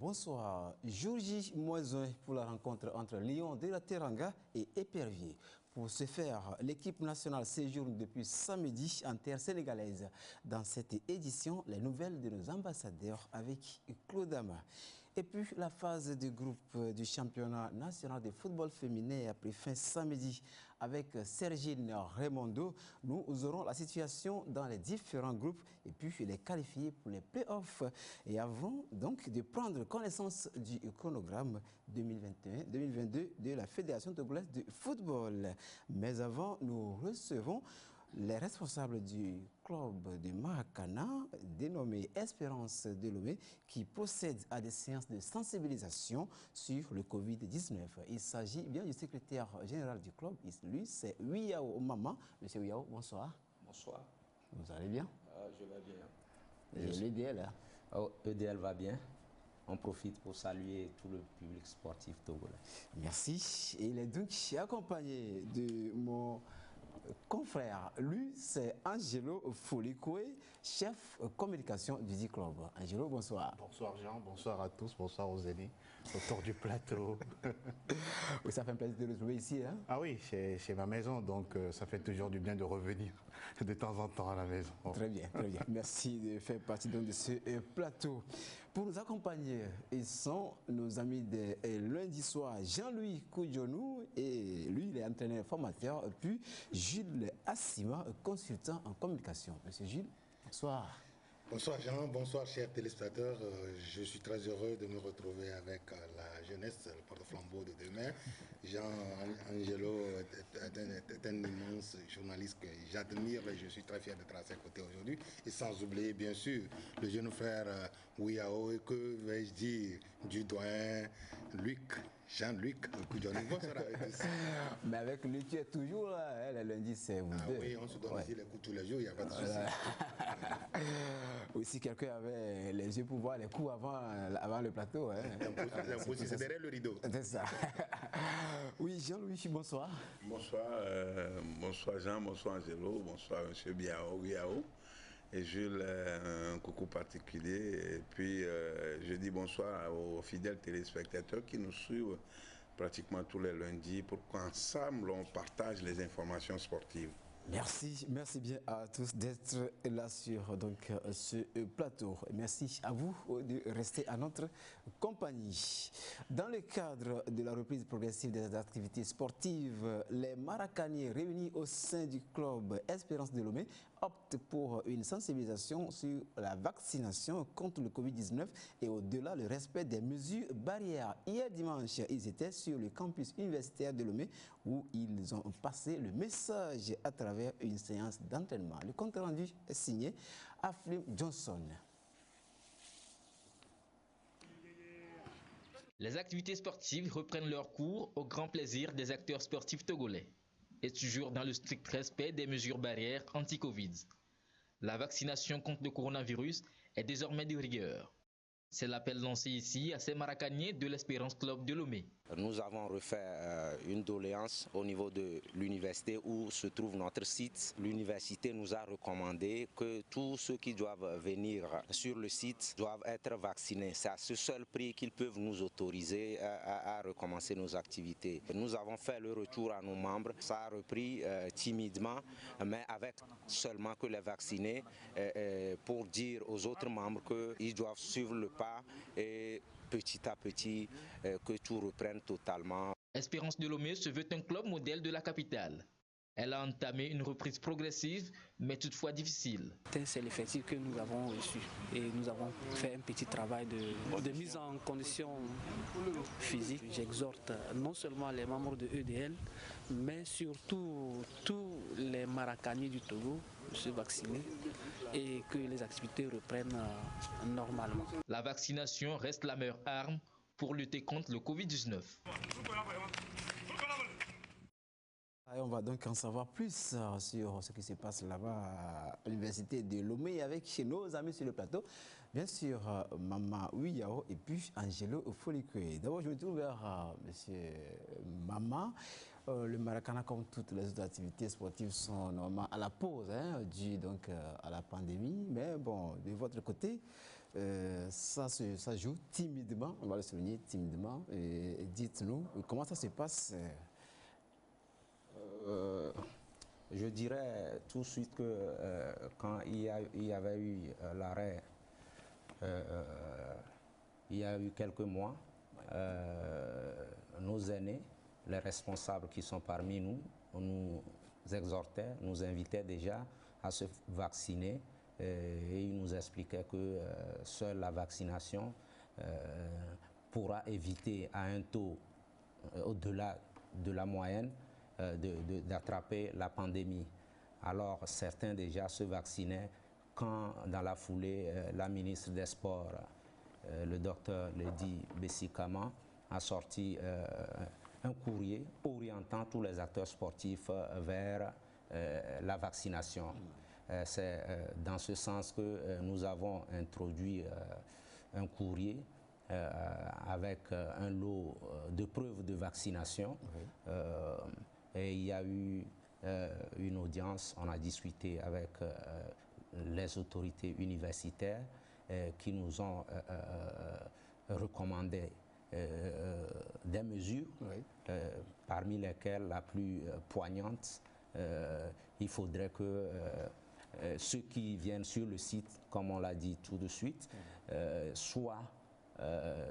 Bonsoir. Jour J -1 pour la rencontre entre Lion de la Teranga et Épervier. Pour ce faire, l'équipe nationale séjourne depuis samedi en terre sénégalaise. Dans cette édition, les nouvelles de nos ambassadeurs avec Claude Ama. Et puis, la phase de groupe du championnat national de football féminin a pris fin samedi avec Sergine Raimondo. Nous aurons la situation dans les différents groupes et puis les qualifiés pour les playoffs. Et avant donc de prendre connaissance du chronogramme 2021-2022 de la Fédération togolaise de football. Mais avant, nous recevons les responsables du club de Maracana, dénommé Espérance de Lomé, qui procède à des séances de sensibilisation sur le Covid-19. Il s'agit bien du secrétaire général du club. Lui, c'est Wiao Mama. Monsieur Wiao, bonsoir. Bonsoir. Vous allez bien? Je vais bien. Et l'EDL? EDL va bien. On profite pour saluer tout le public sportif togolais. Merci. Et il est donc accompagné de mon confrère. Lui, c'est Angelo Folikoué, chef communication du D-Club. Angelo, bonsoir. Bonsoir Jean, bonsoir à tous, bonsoir aux aînés autour du plateau. Oui, ça fait un plaisir de le retrouver ici. Hein? Ah oui, c'est ma maison, donc ça fait toujours du bien de revenir de temps en temps à la maison. Bon. Très bien, très bien. Merci de faire partie donc de ce plateau. Pour nous accompagner, ils sont nos amis de lundi soir, Jean-Louis Koudjonou, et lui, il est entraîneur formateur, puis Jules Assima, consultant en communication. Monsieur Jules, bonsoir. Bonsoir Jean, bonsoir chers téléspectateurs. Je suis très heureux de me retrouver avec la jeunesse, le porte-flambeau de demain. Jean Angelo est un immense journaliste que j'admire et je suis très fier d'être à ses côtés aujourd'hui. Et sans oublier bien sûr le jeune frère Wiao et que vais-je dire du doyen Jean-Luc Koudjonou. Bonsoir avec tous. Mais avec lui, tu es toujours là, le lundi, c'est vous deux. Oui, on se donne ici les coups tous les jours, il n'y a pas de souci. Oui, si quelqu'un avait les yeux pour voir les coups avant le plateau. Hein. C'est derrière le rideau. C'est ça. Oui, Jean-Louis, bonsoir. Bonsoir, bonsoir Jean, bonsoir Angelo, bonsoir M. Wiao. Et Jules, un coucou particulier. Et puis, je dis bonsoir aux fidèles téléspectateurs qui nous suivent pratiquement tous les lundis pour qu'ensemble, on partage les informations sportives. Merci bien à tous d'être là sur donc, ce plateau. Merci à vous de rester à notre compagnie. Dans le cadre de la reprise progressive des activités sportives, les Maracaniers réunis au sein du club Espérance de Lomé optent pour une sensibilisation sur la vaccination contre le Covid-19 et au-delà le respect des mesures barrières. Hier dimanche, ils étaient sur le campus universitaire de Lomé où ils ont passé le message à travers une séance d'entraînement. Le compte rendu est signé Aflim Johnson. Les activités sportives reprennent leur cours au grand plaisir des acteurs sportifs togolais et toujours dans le strict respect des mesures barrières anti-Covid. La vaccination contre le coronavirus est désormais de rigueur. C'est l'appel lancé ici à ces Maracaniers de l'Espérance Club de Lomé. Nous avons refait une doléance au niveau de l'université où se trouve notre site. L'université nous a recommandé que tous ceux qui doivent venir sur le site doivent être vaccinés. C'est à ce seul prix qu'ils peuvent nous autoriser à recommencer nos activités. Nous avons fait le retour à nos membres. Ça a repris timidement, mais avec seulement que les vaccinés pour dire aux autres membres qu'ils doivent suivre le pas et petit à petit que tout reprenne totalement. Espérance de Lomé se veut un club modèle de la capitale. Elle a entamé une reprise progressive, mais toutefois difficile. C'est l'effectif que nous avons reçu et nous avons fait un petit travail de mise en condition physique. J'exhorte non seulement les membres de EDL, mais surtout tous les Maracaniers du Togo de se vacciner et que les activités reprennent normalement. La vaccination reste la meilleure arme pour lutter contre le Covid-19. Et on va donc en savoir plus sur ce qui se passe là-bas à l'université de Lomé avec chez nos amis sur le plateau. Bien sûr, Maman Ouiao et puis Angelo Folikwe. D'abord, je me tourne vers monsieur Maman. Le Maracana, comme toutes les autres activités sportives, sont normalement à la pause, dû donc à la pandémie. Mais bon, de votre côté, ça joue timidement, on va le souligner timidement. Dites-nous, comment ça se passe Je dirais tout de suite que quand il y avait eu l'arrêt, il y a eu quelques mois, nos aînés, les responsables qui sont parmi nous, nous exhortaient, nous invitaient déjà à se vacciner et ils nous expliquaient que seule la vaccination pourra éviter à un taux au-delà de la moyenne d'attraper la pandémie. Alors certains déjà se vaccinaient quand dans la foulée la ministre des Sports, le docteur Lady Bessikama, a sorti un courrier orientant tous les acteurs sportifs vers la vaccination. C'est dans ce sens que nous avons introduit un courrier avec un lot de preuves de vaccination. Et il y a eu une audience, on a discuté avec les autorités universitaires qui nous ont recommandé des mesures, parmi lesquelles la plus poignante, il faudrait que ceux qui viennent sur le site, comme on l'a dit tout de suite, soient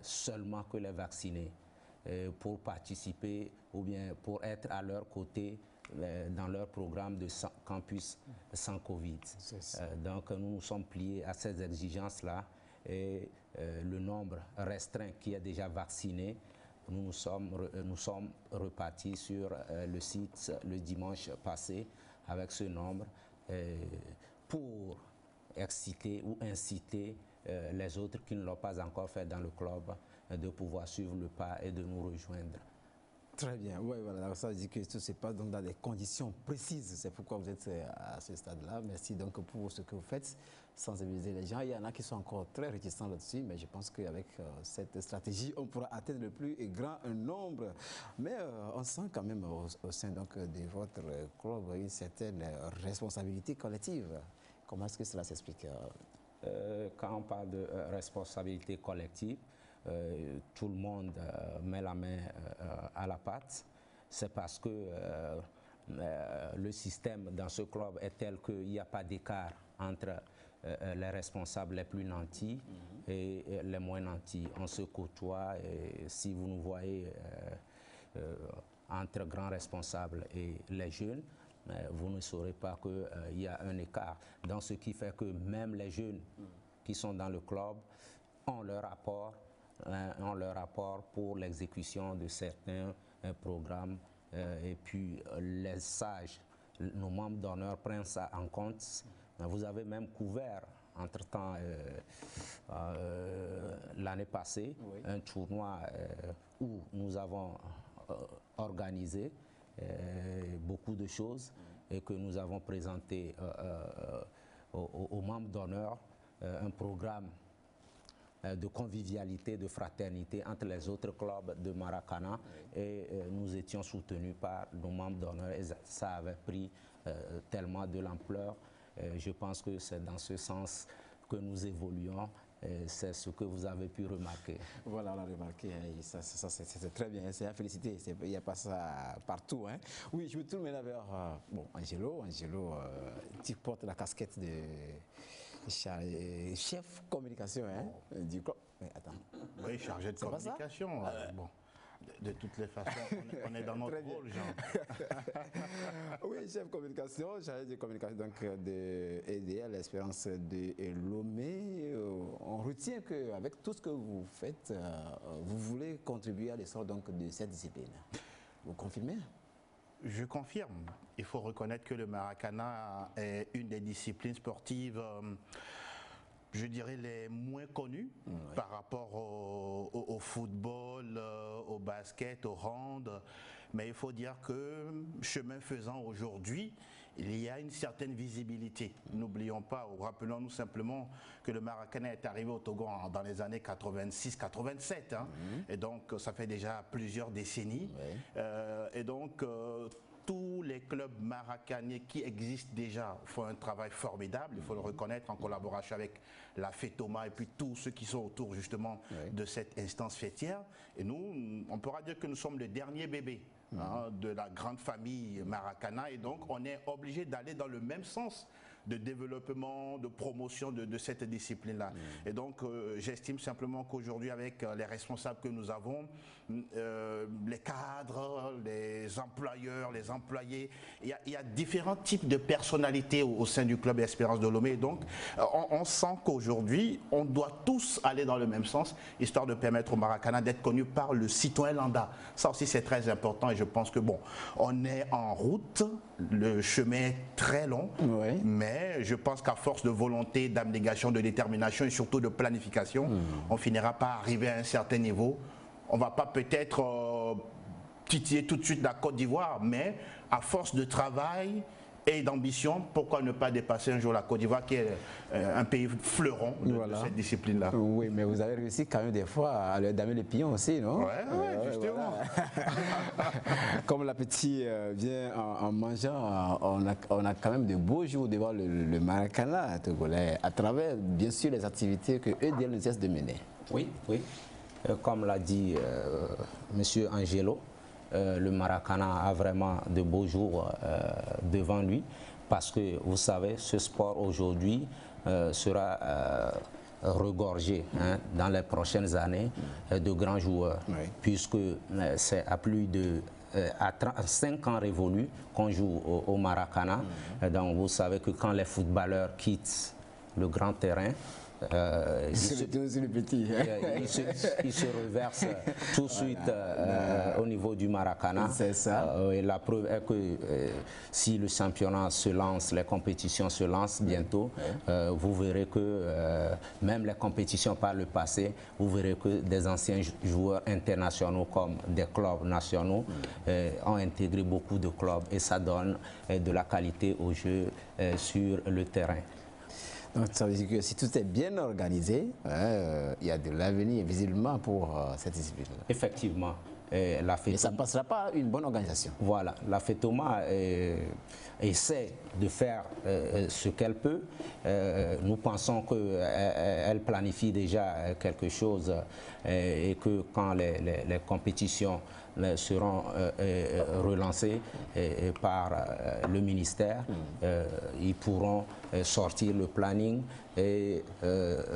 seulement que les vaccinés pour participer ou bien pour être à leur côté dans leur programme de campus sans Covid. Donc nous nous sommes pliés à ces exigences-là et le nombre restreint qui est déjà vacciné, nous sommes repartis sur le site le dimanche passé avec ce nombre pour exciter ou inciter les autres qui ne l'ont pas encore fait dans le club de pouvoir suivre le pas et de nous rejoindre. Très bien, oui, voilà, ça dit que tout se passe donc dans des conditions précises, c'est pourquoi vous êtes à ce stade-là. Merci donc pour ce que vous faites, sensibiliser les gens. Il y en a qui sont encore très réticents là-dessus, mais je pense qu'avec cette stratégie, on pourra atteindre le plus grand nombre. Mais on sent quand même au sein donc, de votre club une certaine responsabilité collective. Comment est-ce que cela s'explique? Quand on parle de responsabilité collective, tout le monde met la main à la pâte. C'est parce que le système dans ce club est tel qu'il n'y a pas d'écart entre les responsables les plus nantis et les moins nantis. On se côtoie et si vous nous voyez entre grands responsables et les jeunes, vous ne saurez pas qu'il y a un écart. Donc ce qui fait que même les jeunes qui sont dans le club ont leur rapport pour l'exécution de certains programmes et puis les sages, nos membres d'honneur prennent ça en compte. Vous avez même couvert entre-temps l'année passée un tournoi où nous avons organisé beaucoup de choses et que nous avons présenté aux membres d'honneur un programme de convivialité, de fraternité entre les autres clubs de Maracana et nous étions soutenus par nos membres d'honneur et ça avait pris tellement de l'ampleur. Je pense que c'est dans ce sens que nous évoluons. C'est ce que vous avez pu remarquer. Voilà, on a remarqué, ça c'est très bien, c'est à féliciter, il n'y a pas ça partout. Hein. Oui, je me tourne maintenant vers Angelo, tu portes la casquette de chef communication du club. Mais attends. Oui, chargé de communication. Bon. De toutes les façons, on est dans notre rôle, Jean. Oui, chef communication, chargé de communication donc, de EDL, l'espérance de Lomé. On retient qu'avec tout ce que vous faites, vous voulez contribuer à l'essor donc, de cette discipline. Vous confirmez? Je confirme. Il faut reconnaître que le Maracana est une des disciplines sportives je dirais, les moins connus par rapport au football, au basket, au hand. Mais il faut dire que, chemin faisant aujourd'hui, il y a une certaine visibilité. N'oublions pas, ou rappelons-nous simplement que le Maracana est arrivé au Togo dans les années 86-87. Hein, et donc, ça fait déjà plusieurs décennies. Et donc, tous les clubs maracanais qui existent déjà font un travail formidable, il faut le reconnaître, en collaboration avec la FETOMA et puis tous ceux qui sont autour justement de cette instance fêtière. Et nous, on pourra dire que nous sommes le dernier bébé de la grande famille Maracana, et donc on est obligé d'aller dans le même sens de développement, de promotion de cette discipline-là. Et donc, j'estime simplement qu'aujourd'hui, avec les responsables que nous avons, les cadres, les employeurs, les employés, il y a différents types de personnalités au sein du club Espérance de Lomé. Donc, on sent qu'aujourd'hui, on doit tous aller dans le même sens, histoire de permettre au Maracana d'être connu par le citoyen lambda. Ça aussi, c'est très important, et je pense que, bon, on est en route, le chemin est très long, mais je pense qu'à force de volonté, d'abnégation, de détermination et surtout de planification, on finira par arriver à un certain niveau. On ne va pas peut-être titiller tout de suite la Côte d'Ivoire, mais à force de travail et d'ambition, pourquoi ne pas dépasser un jour la Côte d'Ivoire, qui est un pays fleuron de cette discipline-là. Oui, mais vous avez réussi quand même des fois à leur damer les pions aussi, non? Oui, justement. Voilà. Comme l'appétit vient en mangeant, on a quand même de beaux jours devant le Maracana togolais, à travers, bien sûr, les activités que EDL ne cesse de mener. Oui, oui. Comme l'a dit M. Angelo, le Maracana a vraiment de beaux jours devant lui, parce que vous savez, ce sport aujourd'hui sera regorgé dans les prochaines années de grands joueurs, puisque c'est à plus de 5 ans révolus qu'on joue au Maracana. Donc vous savez que quand les footballeurs quittent le grand terrain, il se reverse tout de suite au niveau du Maracana. C'est ça. Et la preuve est que si le championnat se lance, les compétitions se lancent bientôt, vous verrez que même les compétitions par le passé, vous verrez que des anciens joueurs internationaux comme des clubs nationaux ont intégré beaucoup de clubs, et ça donne de la qualité au jeu sur le terrain. Donc ça veut dire que si tout est bien organisé, il y a de l'avenir visiblement pour cette discipline. Effectivement. Mais ça ne passera pas une bonne organisation. Voilà, la FETOMA essaie de faire ce qu'elle peut. Nous pensons qu'elle planifie déjà quelque chose, et que quand les compétitions seront relancées par le ministère, ils pourront sortir le planning et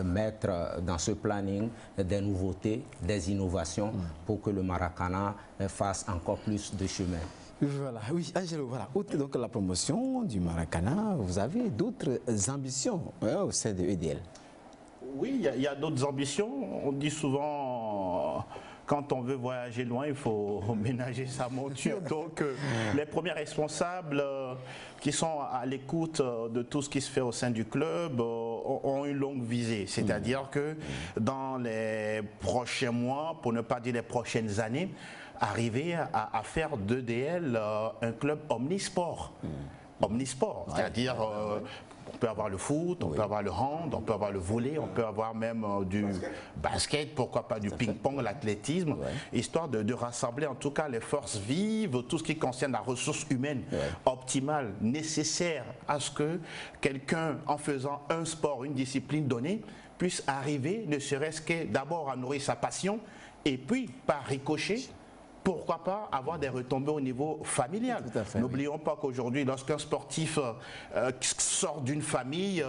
mettre dans ce planning des nouveautés, des innovations pour que le Maracana fasse encore plus de chemin. Voilà, oui, Angelo, voilà. Outre donc la promotion du Maracana, vous avez d'autres ambitions au sein de EDL? Oui, il y a d'autres ambitions. On dit souvent, quand on veut voyager loin, il faut ménager sa monture. Donc, les premiers responsables qui sont à l'écoute de tout ce qui se fait au sein du club ont une longue visée. C'est-à-dire que dans les prochains mois, pour ne pas dire les prochaines années, arriver à faire d'EDL un club omnisport. Omnisport, c'est-à-dire on peut avoir le foot, on peut avoir le hand, on peut avoir le volley, on peut avoir même du basket, pourquoi pas du ping-pong, l'athlétisme, histoire de rassembler en tout cas les forces vives, tout ce qui concerne la ressource humaine optimale, nécessaire à ce que quelqu'un, en faisant un sport, une discipline donnée, puisse arriver ne serait-ce que d'abord à nourrir sa passion, et puis par ricochet, pourquoi pas avoir des retombées au niveau familial. N'oublions pas qu'aujourd'hui, lorsqu'un sportif sort d'une famille,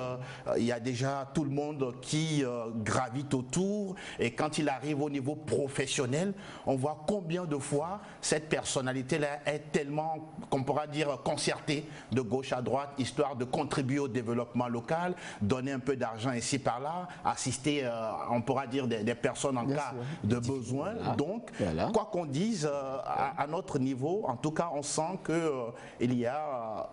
il y a déjà tout le monde qui gravite autour, et quand il arrive au niveau professionnel, on voit combien de fois cette personnalité-là est tellement, qu'on pourra dire, concertée de gauche à droite, histoire de contribuer au développement local, donner un peu d'argent ici par là, assister, on pourra dire, des personnes en cas de besoin. Donc, quoi qu'on dise, analyse à notre niveau, en tout cas, on sent qu'il y a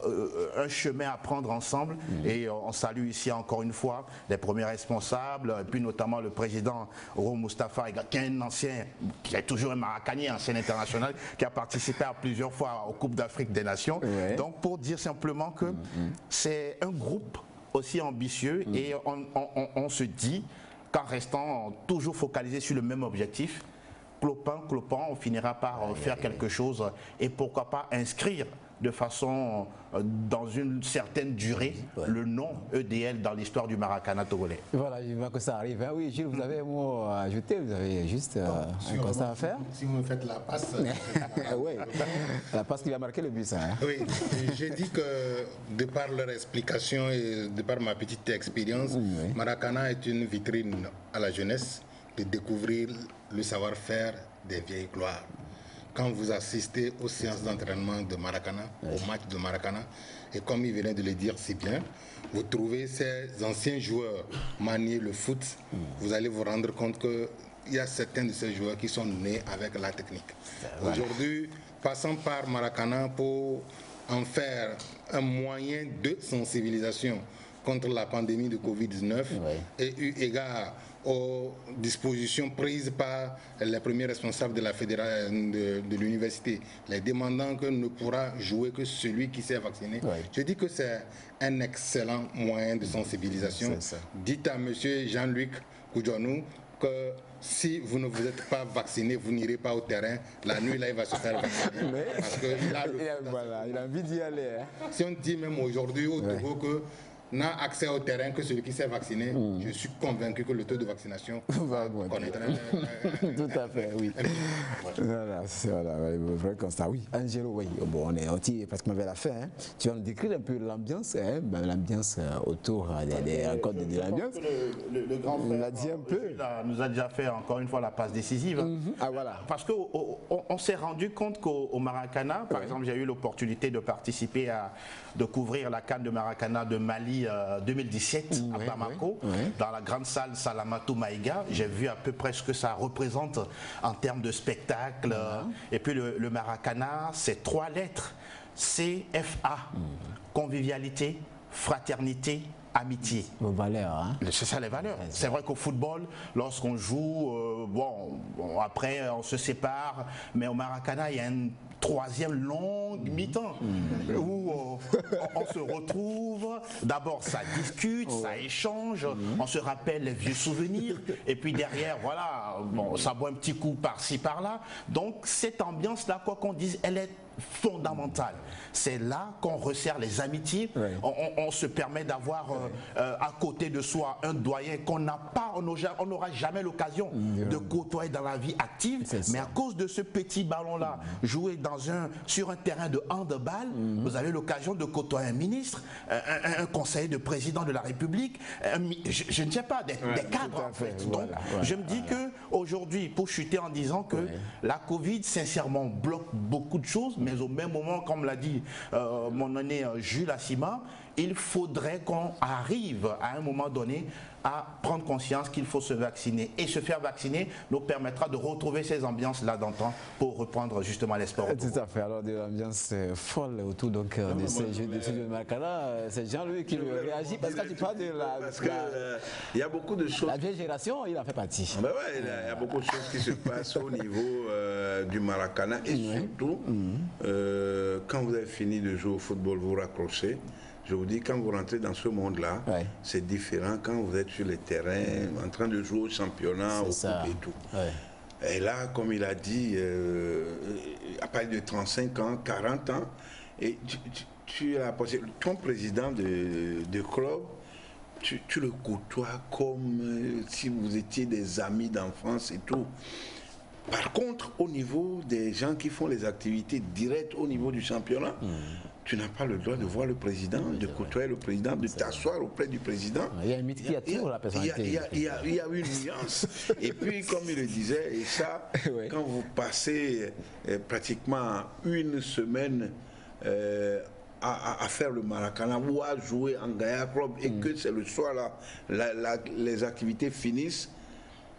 un chemin à prendre ensemble. Et on salue ici encore une fois les premiers responsables, et puis notamment le président Oro Moustapha, qui est un ancien, qui est toujours un Maracanais, ancien international, qui a participé à plusieurs fois aux Coupes d'Afrique des Nations. Ouais. Donc pour dire simplement que c'est un groupe aussi ambitieux et on se dit qu'en restant toujours focalisé sur le même objectif, clopin, on finira par faire quelque chose et pourquoi pas inscrire de façon, dans une certaine durée, le nom EDL dans l'histoire du Maracana togolais. Voilà, je vois que ça arrive. Hein. Oui, Gilles, vous avez un mot à ajouter, vous avez juste un constat à faire. Si vous me faites la passe. Oui, la passe qui va marquer le but, ça. Hein. Oui, j'ai dit que de par leur explication et de par ma petite expérience, Maracana est une vitrine à la jeunesse de découvrir le savoir-faire des vieilles gloires. Quand vous assistez aux séances d'entraînement de Maracana, au match de Maracana, et comme il venait de le dire si bien, vous trouvez ces anciens joueurs manier le foot, vous allez vous rendre compte qu'il y a certains de ces joueurs qui sont nés avec la technique. Aujourd'hui, passant par Maracana pour en faire un moyen de sensibilisation contre la pandémie de Covid-19 et eu égard aux dispositions prises par les premiers responsables de la fédération de l'université, les demandant que ne pourra jouer que celui qui s'est vacciné. Je dis que c'est un excellent moyen de sensibilisation. Dites à M. Jean-Luc Koudjouanou que si vous ne vous êtes pas vacciné, vous n'irez pas au terrain. La nuit, là, il va se faire vacciner. Parce qu'il a, il a envie d'y aller. Hein. Si on dit même aujourd'hui au Togo que n'a accès au terrain que celui qui s'est vacciné, je suis convaincu que le taux de vaccination va connaître tout à fait, oui. Voilà, c'est un vrai constat. Oui, Angelo, oui, bon, on est pratiquement vers la fin. Hein. Tu vas nous décrire un peu l'ambiance, hein, l'ambiance autour des rencontres de l'ambiance. Le grand frère l'a dit un peu. Nous a déjà fait encore une fois la passe décisive. Ah, voilà. Parce qu'on s'est rendu compte qu'au Maracana, par exemple, j'ai eu l'opportunité de participer de couvrir la CAN de Maracana de Mali 2017 à Bamako, dans la grande salle Salamatou Maïga. J'ai vu à peu près ce que ça représente en termes de spectacle. Et puis le Maracana, c'est 3 lettres. CFA, convivialité, fraternité, amitié. Vos valeurs, hein? C'est ça les valeurs. C'est vrai qu'au football, lorsqu'on joue, après on se sépare, mais au Maracana, il y a une 3e longue mi-temps où on se retrouve, d'abord ça discute, ça échange, on se rappelle les vieux souvenirs et puis derrière, voilà, ça boit un petit coup par-ci par-là. Donc cette ambiance-là, quoi qu'on dise, elle est fondamentale. C'est là qu'on resserre les amitiés. On se permet d'avoir à côté de soi un doyen qu'on n'a pas, on n'aura jamais l'occasion de côtoyer dans la vie active, mais à cause de ce petit ballon-là, joué sur un terrain de handball, vous avez l'occasion de côtoyer un ministre, un conseiller de président de la République, je ne sais pas, des cadres en fait. Donc, je me dis qu'aujourd'hui, pour chuter en disant que la Covid, sincèrement, bloque beaucoup de choses, mais au même moment, comme l'a dit mon aîné Jules Assima, il faudrait qu'on arrive à un moment donné à prendre conscience qu'il faut se vacciner. Et se faire vacciner nous permettra de retrouver ces ambiances-là d'antan pour reprendre justement les sports. Tout à fait. Alors, de l'ambiance folle autour donc, de ces jeux de Maracana, c'est Jean-Louis qui réagit parce que tu parles de la... Parce qu'il y a beaucoup de choses... La vieille génération, il en fait partie. Ben ouais, il y a beaucoup de choses qui se passent au niveau du Maracana et surtout, quand vous avez fini de jouer au football, vous raccrochez. Je vous dis, quand vous rentrez dans ce monde-là, c'est différent quand vous êtes sur les terrains, en train de jouer au championnat, au coupe et tout. Et là, comme il a dit, à partir de 35 ans, 40 ans, et tu as passé, ton président de club, tu le côtoies comme si vous étiez des amis d'enfance et tout. Par contre, au niveau des gens qui font les activités directes au niveau du championnat, tu n'as pas le droit de voir le président, de côtoyer le président, de t'asseoir auprès du président. Il y a une mythe qui attire la personnalité. Il y a une nuance. Et puis, comme il le disait, et ça, quand vous passez pratiquement une semaine à faire le Maracana ou à jouer en Gaïa Club et que c'est le soir là, les activités finissent,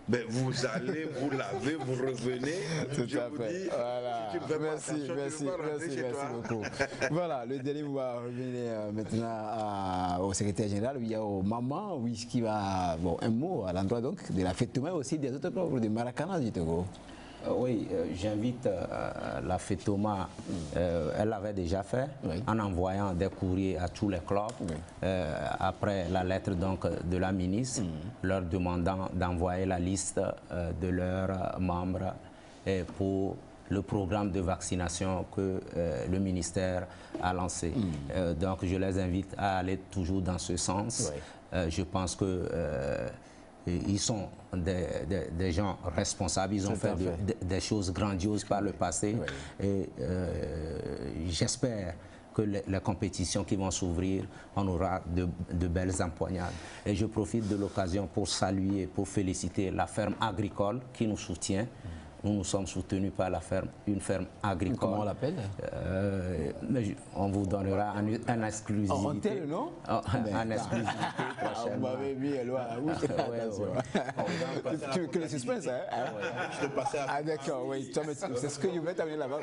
Ben, vous allez, vous lavez, vous revenez. Tout à fait. Voilà. Merci beaucoup. Voilà, le dernier mot va revenir maintenant au secrétaire général, il y a au maman, oui, qui va, bon, un mot à l'endroit donc de la FETOMA et aussi des autres clubs de Maracana du Togo. Oui, j'invite la FETOMA, elle l'avait déjà fait, en envoyant des courriers à tous les clubs, après la lettre donc, de la ministre, leur demandant d'envoyer la liste de leurs membres pour le programme de vaccination que le ministère a lancé. Donc je les invite à aller toujours dans ce sens. Je pense que ils sont des gens responsables, ils ont fait des choses grandioses par le passé. Et j'espère que les compétitions qui vont s'ouvrir, on aura de belles empoignades. Et je profite de l'occasion pour saluer, pour féliciter la ferme agricole qui nous soutient. Nous sommes soutenus par une ferme agricole. Comment on l'appelle? On vous donnera un exclusivité. On tel, non? Un exclusivité prochainement. Vous m'avez mis loin. Que le suspense, hein? Je te passais à... Ah d'accord, oui. C'est ce que je vais t'amener là-bas.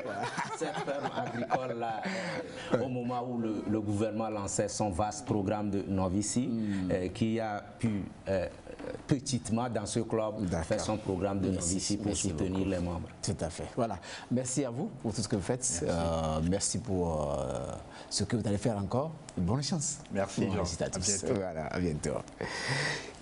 Cette ferme agricole-là, au moment où le gouvernement lançait son vaste programme de novici, qui a pu petitement dans ce club faire son programme de novici pour soutenir les membres. Tout à fait. Voilà. Merci à vous pour tout ce que vous faites. Merci pour ce que vous allez faire encore. Bonne chance. Merci, Jean. À tous. Voilà, à bientôt.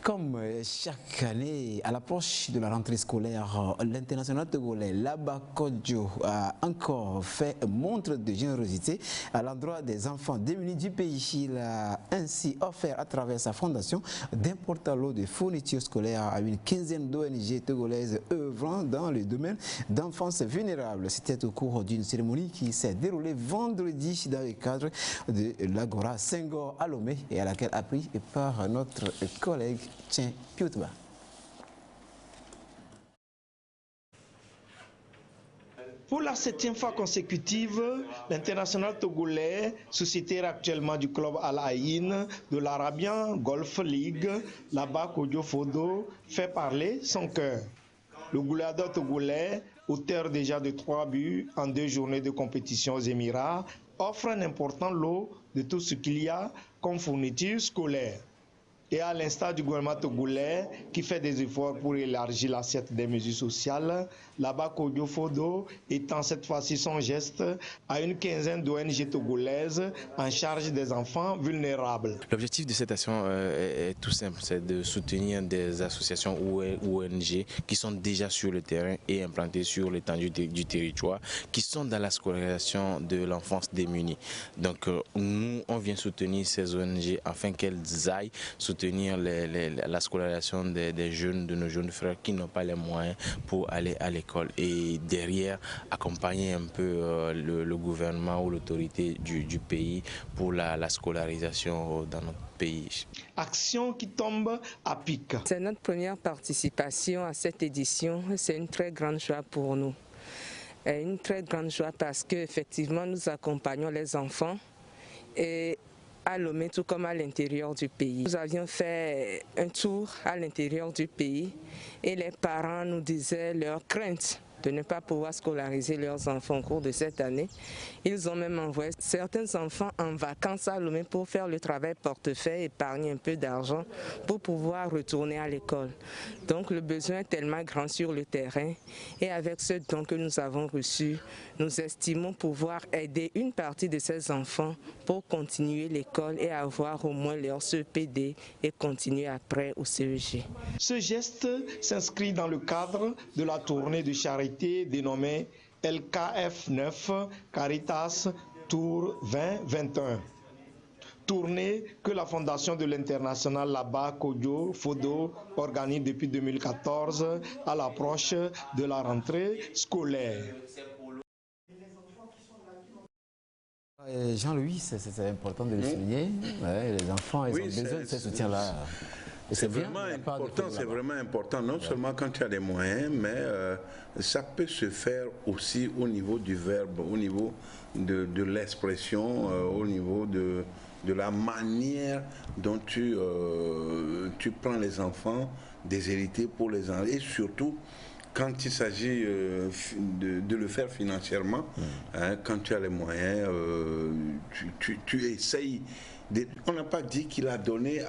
Comme chaque année, à l'approche de la rentrée scolaire, l'international togolais Laba Kodjo a encore fait montre de générosité à l'endroit des enfants démunis du pays. Il a ainsi offert à travers sa fondation d'importants lots de fournitures scolaires à une quinzaine d'ONG togolaises œuvrant dans le domaine d'enfance vulnérable. C'était au cours d'une cérémonie qui s'est déroulée vendredi dans le cadre de l'Agora Senghor à Lomé et à laquelle a pris par notre collègue Tiens, Piotba. Pour la 7e fois consécutive, l'international togolais, sociétaire actuellement du club Al Ain de l'Arabian Golf League, Laba Kodjo Fodo, fait parler son cœur. Le goleador togolais, auteur déjà de 3 buts en 2 journées de compétition aux Émirats, offre un important lot de tout ce qu'il y a comme fourniture scolaire. Et à l'instar du gouvernement togolais qui fait des efforts pour élargir l'assiette des mesures sociales, Laba Kodjo Fodo étend cette fois-ci son geste à une quinzaine d'ONG togolaises en charge des enfants vulnérables. L'objectif de cette action est tout simple, c'est de soutenir des associations ou ONG qui sont déjà sur le terrain et implantées sur l'étendue du territoire, qui sont dans la scolarisation de l'enfance démunie. Donc nous, on vient soutenir ces ONG afin qu'elles aillent soutenir la scolarisation des jeunes, de nos jeunes frères qui n'ont pas les moyens pour aller à l'école, et derrière accompagner un peu le gouvernement ou l'autorité du pays pour la scolarisation dans notre pays. Action qui tombe à pic. C'est notre première participation à cette édition, c'est une très grande joie pour nous. Une très grande joie parce qu'effectivement nous accompagnons les enfants et à Lomé, tout comme à l'intérieur du pays. Nous avions fait un tour à l'intérieur du pays et les parents nous disaient leurs craintes de ne pas pouvoir scolariser leurs enfants au cours de cette année. Ils ont même envoyé certains enfants en vacances à Lomé pour faire le travail portefeuille, épargner un peu d'argent pour pouvoir retourner à l'école. Donc le besoin est tellement grand sur le terrain et avec ce don que nous avons reçu, nous estimons pouvoir aider une partie de ces enfants pour continuer l'école et avoir au moins leur CEPD et continuer après au CEG. Ce geste s'inscrit dans le cadre de la tournée de charité dénommée LKF9 Caritas Tour 2021. Tournée que la fondation de l'international Laba Kodjo Fodo organise depuis 2014 à l'approche de la rentrée scolaire. Jean-Louis, c'est important de le souligner. Les enfants, ils ont besoin de ce soutien-là. C'est vraiment important, non seulement quand tu as des moyens, mais ça peut se faire aussi au niveau du verbe, au niveau de l'expression, au niveau de la manière dont tu prends les enfants déshérités pour les enlever, et surtout quand il s'agit de le faire financièrement, hein, quand tu as les moyens, tu essayes. On n'a pas dit qu'il a donné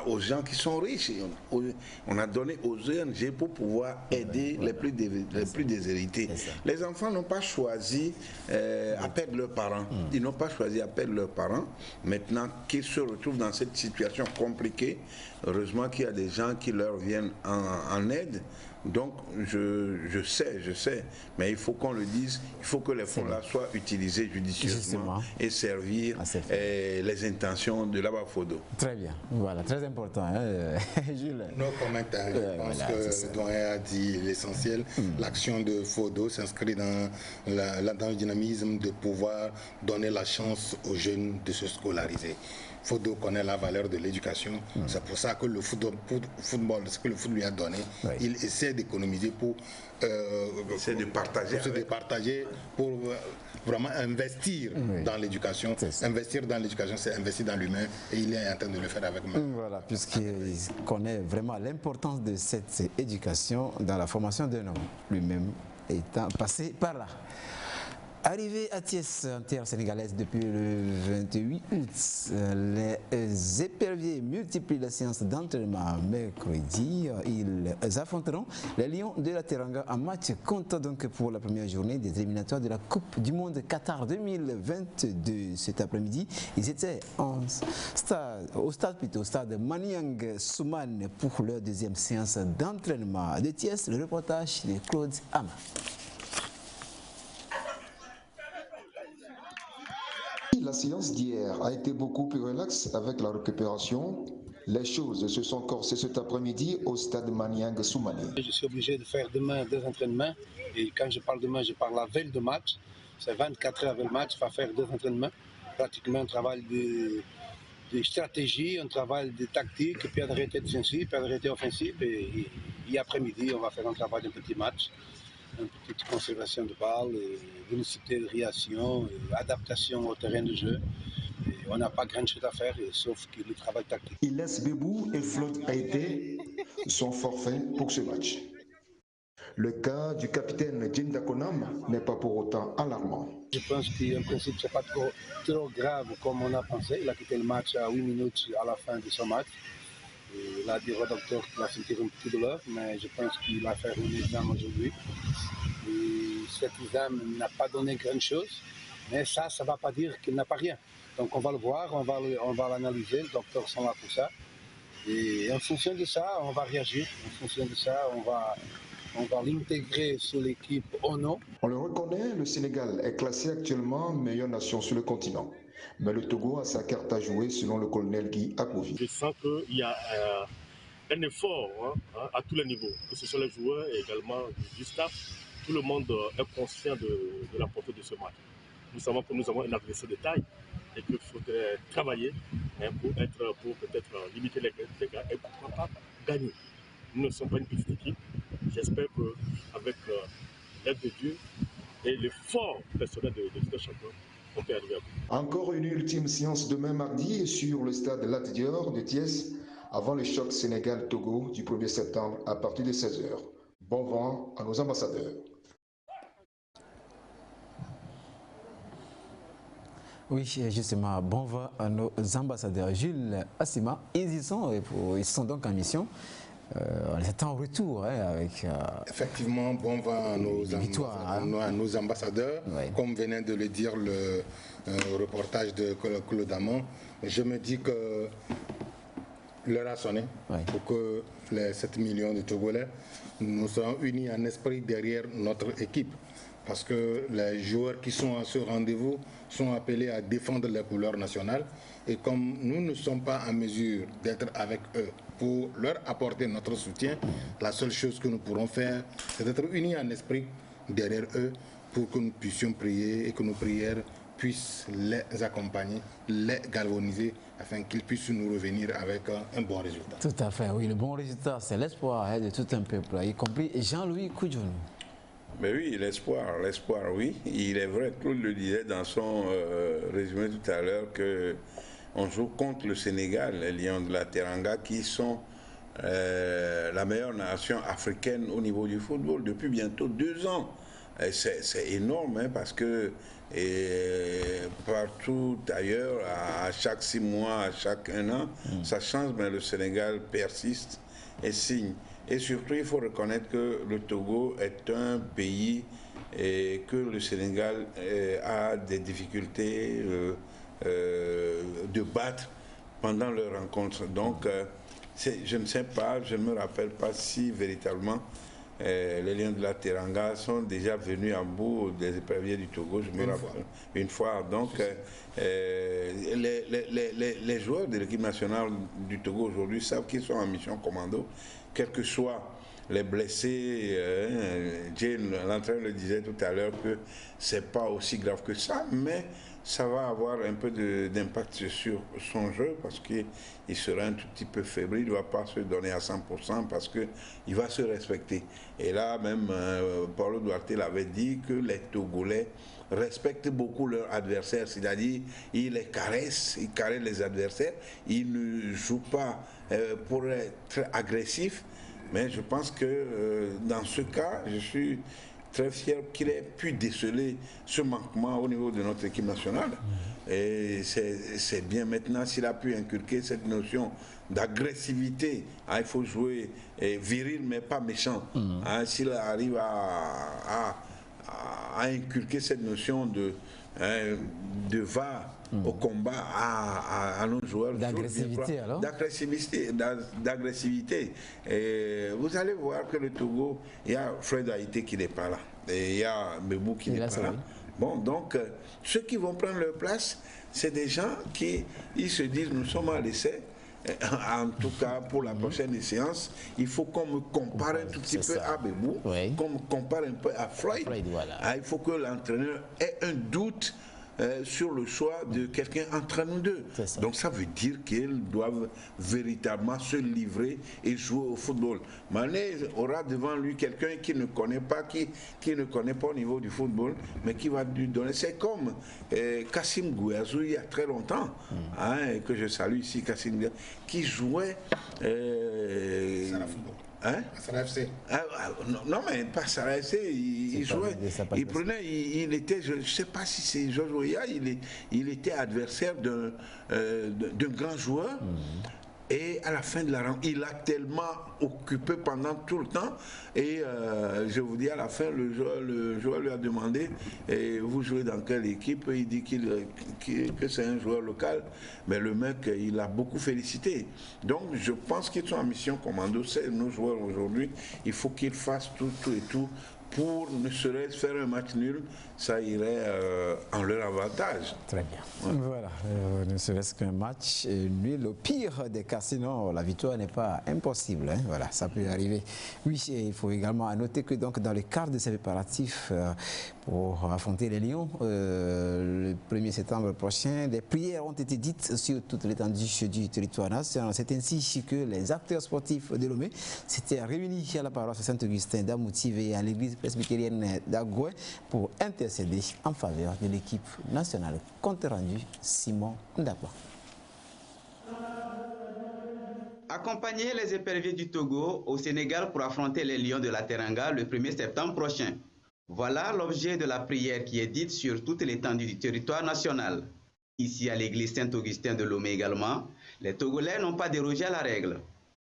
aux gens qui sont riches. On a donné aux ONG pour pouvoir aider les plus déshérités. Les enfants n'ont pas choisi à perdre leurs parents. Ils n'ont pas choisi à perdre leurs parents. Maintenant qu'ils se retrouvent dans cette situation compliquée, heureusement qu'il y a des gens qui leur viennent en aide. Donc, je sais, mais il faut qu'on le dise, il faut que les fonds-là soient utilisés judicieusement et servir les intentions de l'Abafodo. Très bien, voilà, très important. Hein, Jules. Non commentaire, je pense que le doyen a dit l'essentiel. L'action de Fodo s'inscrit dans le dynamisme de pouvoir donner la chance aux jeunes de se scolariser. Fodo connaît la valeur de l'éducation. C'est pour ça que le football, ce que le foot lui a donné, il essaie d'économiser pour partager, pour vraiment investir dans l'éducation. Investir dans l'éducation, c'est investir dans l'humain, et il est en train de le faire avec moi. Voilà, puisqu'il connaît vraiment l'importance de cette éducation dans la formation d'un homme, lui-même étant passé par là. Arrivé à Thiès, en terre sénégalaise depuis le 28 août, les éperviers multiplient la séance d'entraînement mercredi. Ils affronteront les Lions de la Teranga en match comptant donc pour la première journée des éliminatoires de la Coupe du Monde Qatar 2022. Cet après-midi, ils étaient au stade Maniang Soumane pour leur deuxième séance d'entraînement. De Thiès, le reportage de Claude Ama. La séance d'hier a été beaucoup plus relaxe avec la récupération. Les choses se sont corsées cet après-midi au stade Maniang Soumane. Je suis obligé de faire demain deux entraînements. Et quand je parle demain, je parle la veille de match. C'est 24 heures avant le match, il va faire deux entraînements. Pratiquement un travail de stratégie, un travail de tactique, puis un arrêté défensif, puis un arrêté offensif. Et après-midi, on va faire un travail d'un petit match. Une petite conservation de balles, vélocidité de réaction, adaptation au terrain de jeu. Et on n'a pas grand chose à faire, sauf que le travail tactique. Il laisse Bébou et Flotte Haïté son forfait pour ce match. Le cas du capitaine Jim Dakonam n'est pas pour autant alarmant. Je pense qu'en principe, ce n'est pas trop grave comme on a pensé. Il a quitté le match à 8 minutes à la fin de son match. Il a dit au docteur qu'il a senti un petit douleur, mais je pense qu'il va faire un examen aujourd'hui. Cet examen n'a pas donné grand chose, mais ça ne va pas dire qu'il n'a pas rien. Donc on va le voir, on va l'analyser, le docteur sont là pour ça. Et en fonction de ça, on va réagir. En fonction de ça, on va l'intégrer sur l'équipe ou non. On le reconnaît, le Sénégal est classé actuellement meilleure nation sur le continent. Mais le Togo a sa carte à jouer selon le colonel Guy Akouvi. Je sens qu'il y a un effort à tous les niveaux, que ce soit les joueurs et également du staff. Tout le monde est conscient de la portée de ce match. Nous savons que nous avons un adversaire de taille et qu'il faudrait travailler pour peut-être limiter les dégâts et pourquoi pas gagner. Nous ne sommes pas une petite équipe. J'espère qu'avec l'aide de Dieu et l'effort personnel de tous champions, on peut arriver à bout. Encore une ultime séance demain mardi sur le stade Lat Dior de Thiès avant le choc Sénégal-Togo du 1er septembre à partir de 16h. Bon vent à nos ambassadeurs. Oui, justement, bon vent à nos ambassadeurs. Jules Assima, ils sont donc en mission. On est en retour avec... Effectivement, bon vent à nos ambassadeurs. Oui. Comme venait de le dire le reportage de Claude Amon, je me dis que l'heure a sonné pour que les 7 millions de Togolais nous soyons unis en esprit derrière notre équipe. Parce que les joueurs qui sont à ce rendez-vous sont appelés à défendre les couleurs nationales. Et comme nous ne sommes pas en mesure d'être avec eux pour leur apporter notre soutien, la seule chose que nous pourrons faire, c'est d'être unis en esprit derrière eux pour que nous puissions prier et que nos prières puissent les accompagner, les galvaniser, afin qu'ils puissent nous revenir avec un bon résultat. Tout à fait, oui. Le bon résultat, c'est l'espoir de tout un peuple, y compris Jean-Louis Koudjounou. Mais oui, l'espoir, oui. Il est vrai, Claude le disait dans son résumé tout à l'heure, qu'on joue contre le Sénégal, les Lions de la Teranga, qui sont la meilleure nation africaine au niveau du football depuis bientôt 2 ans. C'est énorme, hein, parce que partout ailleurs, à chaque 6 mois, à chaque 1 an, ça change, mais le Sénégal persiste et signe. Et surtout, il faut reconnaître que le Togo est un pays et que le Sénégal a des difficultés de battre pendant leur rencontre. Donc, je ne sais pas, je ne me rappelle pas si véritablement les Lions de la Teranga sont déjà venus en bout des éperviers du Togo, je me rappelle. Une fois. Donc, les joueurs de l'équipe nationale du Togo aujourd'hui savent qu'ils sont en mission commando, quels que soient les blessés. Jane, l'entraîneur le disait tout à l'heure que c'est pas aussi grave que ça, mais ça va avoir un peu d'impact sur son jeu parce qu'il sera un tout petit peu fébrile, il ne va pas se donner à 100% parce qu'il va se respecter. Et là, même Paulo Duarte l'avait dit que les Togolais respectent beaucoup leurs adversaires, c'est-à-dire ils les caressent, ils caressent les adversaires, ils ne jouent pas pour être agressifs, mais je pense que dans ce cas, je suis très fier qu'il ait pu déceler ce manquement au niveau de notre équipe nationale. Et c'est bien maintenant s'il a pu inculquer cette notion d'agressivité. Il faut jouer viril mais pas méchant. S'il arrive à inculquer cette notion de va au combat à nos joueurs. D'agressivité alors. D'agressivité. Vous allez voir que le Togo, il y a Fred Haïté qui n'est pas là. Et il y a Bebou qui n'est pas là. Bon, donc, ceux qui vont prendre leur place, c'est des gens qui ils se disent, nous sommes à l'essai. En tout cas, pour la prochaine séance, il faut qu'on me compare un tout petit peu à Bebou, qu'on me compare un peu à Floyd. Il faut que l'entraîneur ait un doute sur le choix de quelqu'un entre nous deux. Donc ça veut dire qu'ils doivent véritablement se livrer et jouer au football. Mané aura devant lui quelqu'un qui ne connaît pas, qui ne connaît pas au niveau du football, mais qui va lui donner. C'est comme Kassim Gouazou il y a très longtemps, que je salue ici, Kassim Gouazou, qui jouait Sarah FC. Non, mais pas Sarah FC, il jouait, il prenait, il était, je ne sais pas si c'est Georges Oya, il était adversaire d'un grand joueur. Et à la fin de la rencontre, il a tellement occupé pendant tout le temps. Et je vous dis, à la fin, le joueur lui a demandé vous jouez dans quelle équipe? Il dit que c'est un joueur local. Mais le mec, il a beaucoup félicité. Donc, je pense qu'ils sont en mission commando. C'est nos joueurs aujourd'hui. Il faut qu'ils fassent tout et tout pour ne serait-ce faire un match nul, ça irait en leur avantage. Très bien. Voilà, ne serait-ce qu'un match nul, au pire des cas, sinon la victoire n'est pas impossible. Voilà, ça peut arriver. Oui, il faut également noter que donc, dans le cadre de ces préparatifs pour affronter les Lions, le 1er septembre prochain, des prières ont été dites sur toute l'étendue du territoire national. C'est ainsi que les acteurs sportifs de Lomé s'étaient réunis à la paroisse Saint-Augustin d'Amouthive et à l'église presbytérienne d'Agoué pour intercéder en faveur de l'équipe nationale. Compte rendu, Simon Ndakwa. Accompagner les éperviers du Togo au Sénégal pour affronter les Lions de la Teranga le 1er septembre prochain. Voilà l'objet de la prière qui est dite sur toute l'étendue du territoire national. Ici à l'église Saint-Augustin de Lomé également, les Togolais n'ont pas dérogé à la règle.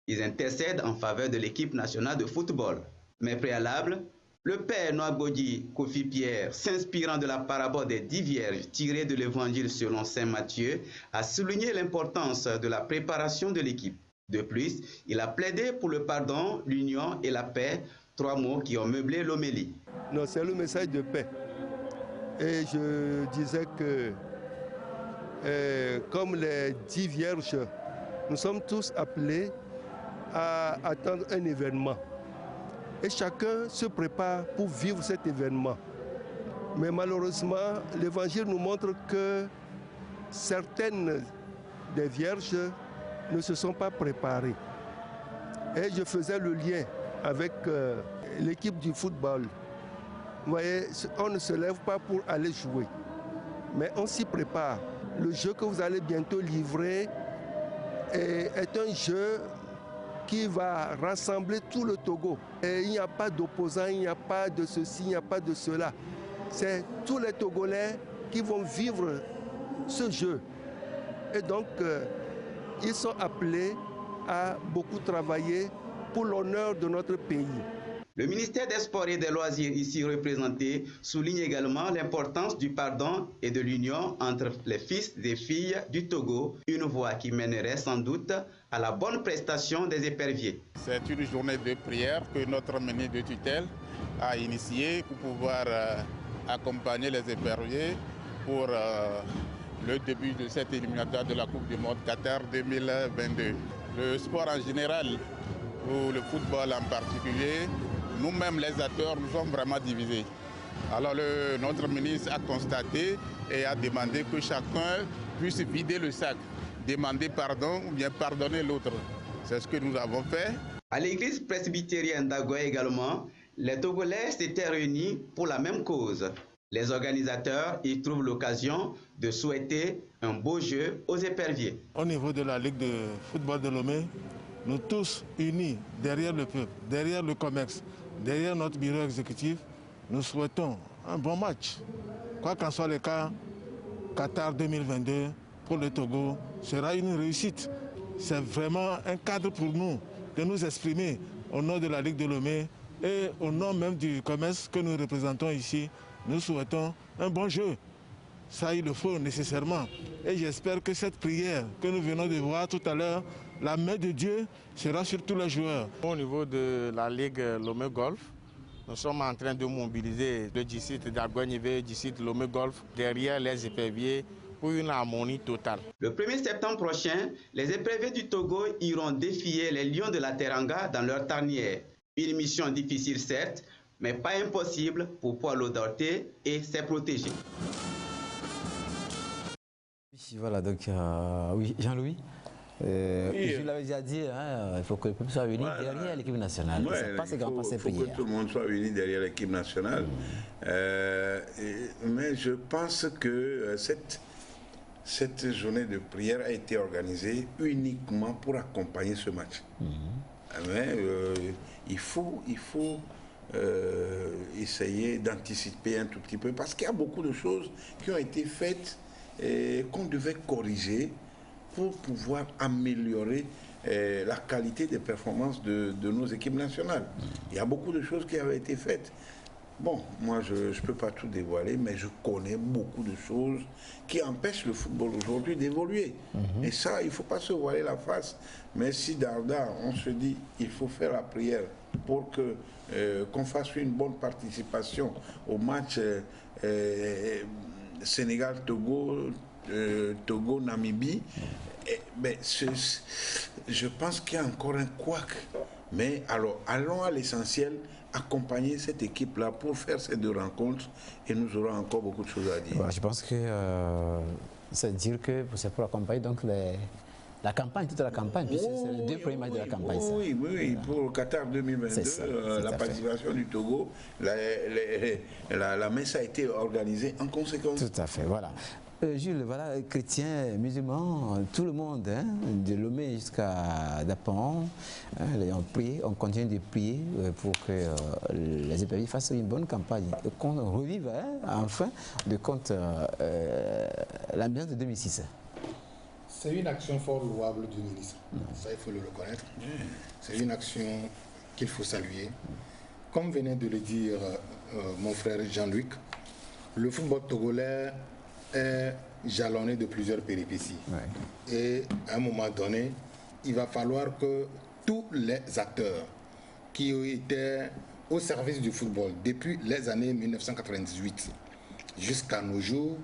Ils intercèdent en faveur de l'équipe nationale de football. Mais préalable, le père Noagodi Kofi Pierre, s'inspirant de la parabole des 10 vierges tirées de l'évangile selon saint Matthieu, a souligné l'importance de la préparation de l'équipe. De plus, il a plaidé pour le pardon, l'union et la paix, 3 mots qui ont meublé l'homélie. Non, c'est le message de paix. Et je disais que, comme les 10 vierges, nous sommes tous appelés à attendre un événement. Et chacun se prépare pour vivre cet événement. Mais malheureusement, l'Évangile nous montre que certaines des vierges ne se sont pas préparées. Et je faisais le lien avec l'équipe du football. Vous voyez, on ne se lève pas pour aller jouer, mais on s'y prépare. Le jeu que vous allez bientôt livrer est un jeu qui va rassembler tout le Togo. Et il n'y a pas d'opposants, il n'y a pas de ceci, il n'y a pas de cela. C'est tous les Togolais qui vont vivre ce jeu. Et donc, ils sont appelés à beaucoup travailler pour l'honneur de notre pays. Le ministère des Sports et des Loisirs ici représenté souligne également l'importance du pardon et de l'union entre les fils et filles du Togo, une voie qui mènerait sans doute à la bonne prestation des éperviers. C'est une journée de prière que notre ministre de tutelle a initiée pour pouvoir accompagner les éperviers pour le début de cette éliminatoire de la Coupe du Monde Qatar 2022. Le sport en général, ou le football en particulier, nous-mêmes les acteurs, nous sommes vraiment divisés. Alors notre ministre a constaté et a demandé que chacun puisse vider le sac, demander pardon ou bien pardonner l'autre. C'est ce que nous avons fait. À l'église presbytérienne d'Agoye également, les Togolais s'étaient réunis pour la même cause. Les organisateurs y trouvent l'occasion de souhaiter un beau jeu aux éperviers. Au niveau de la Ligue de football de Lomé, nous tous unis derrière le peuple, derrière le COMEX, derrière notre bureau exécutif, nous souhaitons un bon match. Quoi qu'en soit le cas, Qatar 2022 pour le Togo sera une réussite. C'est vraiment un cadre pour nous de nous exprimer au nom de la Ligue de Lomé et au nom même du commerce que nous représentons ici. Nous souhaitons un bon jeu. Ça, il le faut nécessairement. Et j'espère que cette prière que nous venons de voir tout à l'heure, la main de Dieu sera sur tous les joueurs. Au niveau de la Ligue Lomé Golf, nous sommes en train de mobiliser le district d'Agoye-Nivé, le district Lomé Golf, derrière les éperviers pour une harmonie totale. Le 1er septembre prochain, les éperviers du Togo iront défier les lions de la Teranga dans leur tanière. Une mission difficile certes, mais pas impossible pour Paulo Dorté et ses protégés. Voilà, donc oui, Jean-Louis, je l'avais déjà dit, il faut que le peuple soit uni derrière l'équipe nationale. Il faut que tout le monde soit uni derrière l'équipe nationale. Mais je pense que cette journée de prière a été organisée uniquement pour accompagner ce match. Mais il faut essayer d'anticiper un tout petit peu, parce qu'il y a beaucoup de choses qui ont été faites et qu'on devait corriger pour pouvoir améliorer la qualité des performances de nos équipes nationales. Il y a beaucoup de choses qui avaient été faites. Bon, moi je ne peux pas tout dévoiler, mais je connais beaucoup de choses qui empêchent le football aujourd'hui d'évoluer. Et ça, il ne faut pas se voiler la face. Mais si d'Arda, on se dit il faut faire la prière pour qu'on fasse une bonne participation au match Sénégal-Togo, Togo-Namibie, je pense qu'il y a encore un couac. Mais alors, allons à l'essentiel, accompagner cette équipe-là pour faire ces deux rencontres et nous aurons encore beaucoup de choses à dire. Voilà, je pense que c'est dire que c'est pour accompagner donc la campagne, toute la campagne, puisque c'est les deux premiers matchs de la campagne. Oui, pour le Qatar 2022, la participation du Togo, la messe a été organisée en conséquence. Tout à fait, voilà. Jules, voilà, chrétiens, musulmans, tout le monde, de Lomé jusqu'à Dapon, on prie, on continue de prier pour que les éperviers fassent une bonne campagne et qu'on revive enfin de compte l'ambiance de 2006. C'est une action fort louable du ministre, ça il faut le reconnaître. C'est une action qu'il faut saluer. Comme venait de le dire mon frère Jean-Luc, le football togolais est jalonné de plusieurs péripéties. Et à un moment donné, il va falloir que tous les acteurs qui ont été au service du football depuis les années 1998 jusqu'à nos jours,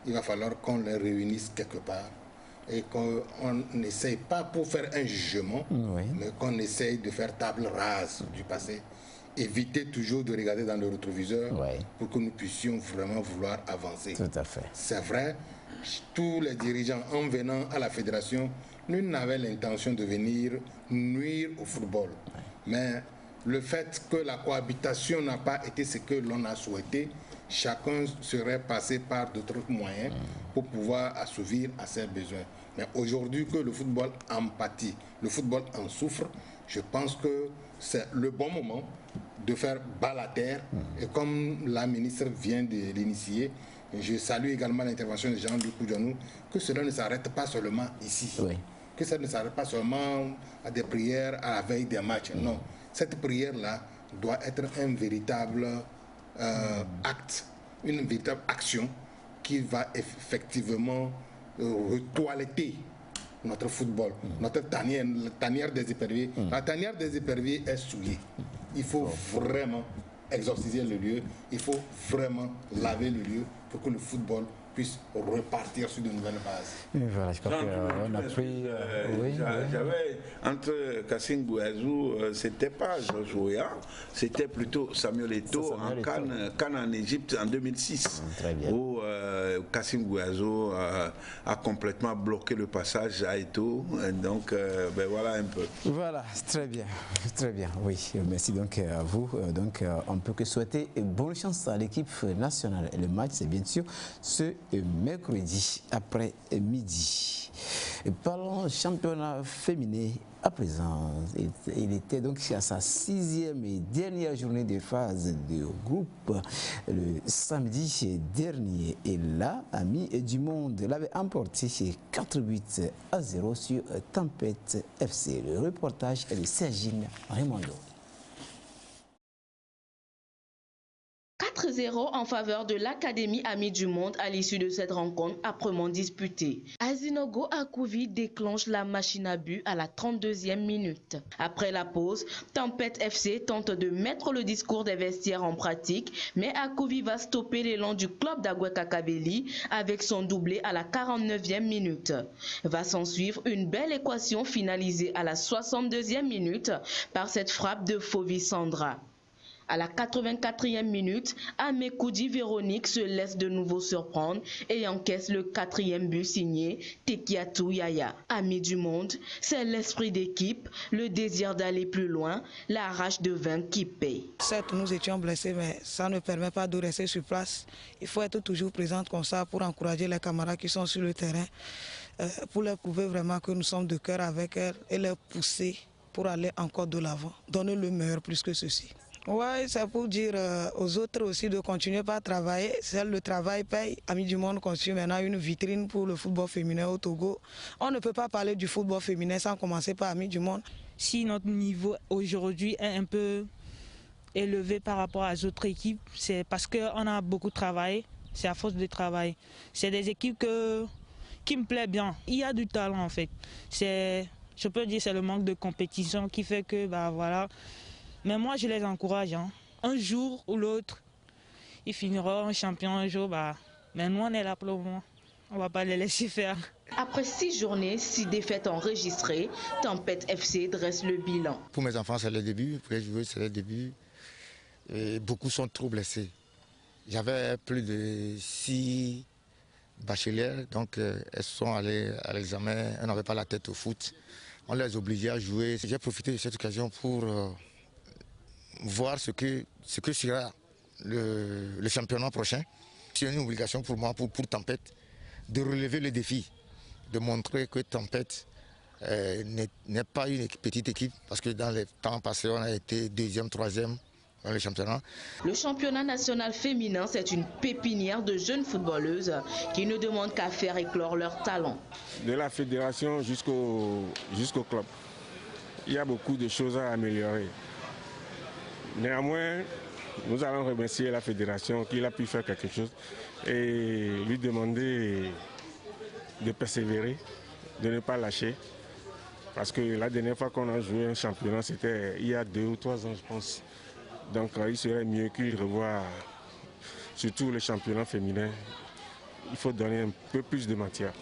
il va falloir qu'on les réunisse quelque part et qu'on n'essaye pas pour faire un jugement, mais qu'on essaye de faire table rase du passé. Éviter toujours de regarder dans le rétroviseur pour que nous puissions vraiment vouloir avancer. Tout à fait. C'est vrai, tous les dirigeants en venant à la fédération, nous n'avaient l'intention de venir nuire au football. Mais le fait que la cohabitation n'a pas été ce que l'on a souhaité, chacun serait passé par d'autres moyens pour pouvoir assouvir à ses besoins. Mais aujourd'hui que le football en pâtit, le football en souffre, je pense que c'est le bon moment de faire bas la terre. Et comme la ministre vient de l'initier, je salue également l'intervention de Jean-Luc Koudjanou, que cela ne s'arrête pas seulement ici. Oui. Que ça ne s'arrête pas seulement à des prières à la veille des matchs. Non. Cette prière-là doit être un véritable acte, une véritable action qui va effectivement retoiletter notre football, notre tanière des éperviers. La tanière des éperviers est souillée. Il faut vraiment exorciser le lieu, il faut vraiment laver le lieu pour que le football puisse repartir sur de nouvelles bases. Et voilà, je crois qu'on a pris... J'avais entre Kassim Gouazou, c'était pas Georges Weah, c'était plutôt Samuel Eto'o en Cannes en Égypte en 2006, où Kassim Gouazou a complètement bloqué le passage à Eto'o. Donc ben voilà un peu. Voilà, très bien, oui. Merci donc à vous. Donc on ne peut que souhaiter bonne chance à l'équipe nationale. Et le match, c'est bien sûr ce mercredi après-midi. Parlons championnat féminin à présent. Il était donc à sa 6e et dernière journée de phase de groupe le samedi dernier. Et là, Amis du Monde l'avait emporté 4-8-0 sur Tempête FC. Le reportage est de Sergine Raimondo. 4-0 en faveur de l'Académie Amis du Monde à l'issue de cette rencontre âprement disputée. Azinogo Akouvi déclenche la machine à but à la 32e minute. Après la pause, Tempête FC tente de mettre le discours des vestiaires en pratique, mais Akouvi va stopper l'élan du club d'Agoué-Kakabeli avec son doublé à la 49e minute. Va s'en suivre une belle équation finalisée à la 62e minute par cette frappe de Fovi Sandra. À la 84e minute, Amekoudi Véronique se laisse de nouveau surprendre et encaisse le 4e but signé Tekiatou Yaya. Amis du Monde, c'est l'esprit d'équipe, le désir d'aller plus loin, la rage de vaincre qui paye. Certes, nous étions blessés, mais ça ne permet pas de rester sur place. Il faut être toujours présent comme ça pour encourager les camarades qui sont sur le terrain, pour leur prouver vraiment que nous sommes de cœur avec elles et les pousser pour aller encore de l'avant, donner le meilleur plus que ceci. Oui, c'est pour dire aux autres aussi de continuer par travailler. Seul le travail paye. Amis du Monde constitue maintenant une vitrine pour le football féminin au Togo. On ne peut pas parler du football féminin sans commencer par Amis du Monde. Si notre niveau aujourd'hui est un peu élevé par rapport aux autres équipes, c'est parce qu'on a beaucoup travaillé. C'est à force de travail. C'est des équipes qui me plaisent bien. Il y a du talent en fait. Je peux dire que c'est le manque de compétition qui fait que voilà. Mais moi, je les encourage. Un jour ou l'autre, ils finiront champions un jour. Mais nous, on est là pour le moment. On ne va pas les laisser faire. Après 6 journées, 6 défaites enregistrées, Tempête FC dresse le bilan. Pour mes enfants, c'est le début. Pour les joueurs, c'est le début. Et beaucoup sont trop blessés. J'avais plus de 6 bachelières, donc elles sont allées à l'examen. Elles n'avaient pas la tête au foot. On les obligeait à jouer. J'ai profité de cette occasion pour voir ce que sera le championnat prochain. C'est une obligation pour moi, pour Tempête, de relever le défi, de montrer que Tempête n'est pas une petite équipe, parce que dans les temps passés, on a été 2e, 3e dans le championnat. Le championnat national féminin, c'est une pépinière de jeunes footballeuses qui ne demandent qu'à faire éclore leur talent. De la fédération jusqu'au club, il y a beaucoup de choses à améliorer. Néanmoins, nous allons remercier la fédération qu'il a pu faire quelque chose et lui demander de persévérer, de ne pas lâcher. Parce que la dernière fois qu'on a joué un championnat, c'était il y a 2 ou 3 ans, je pense. Donc il serait mieux qu'il revoie surtout le championnat féminin. Il faut donner un peu plus de matière.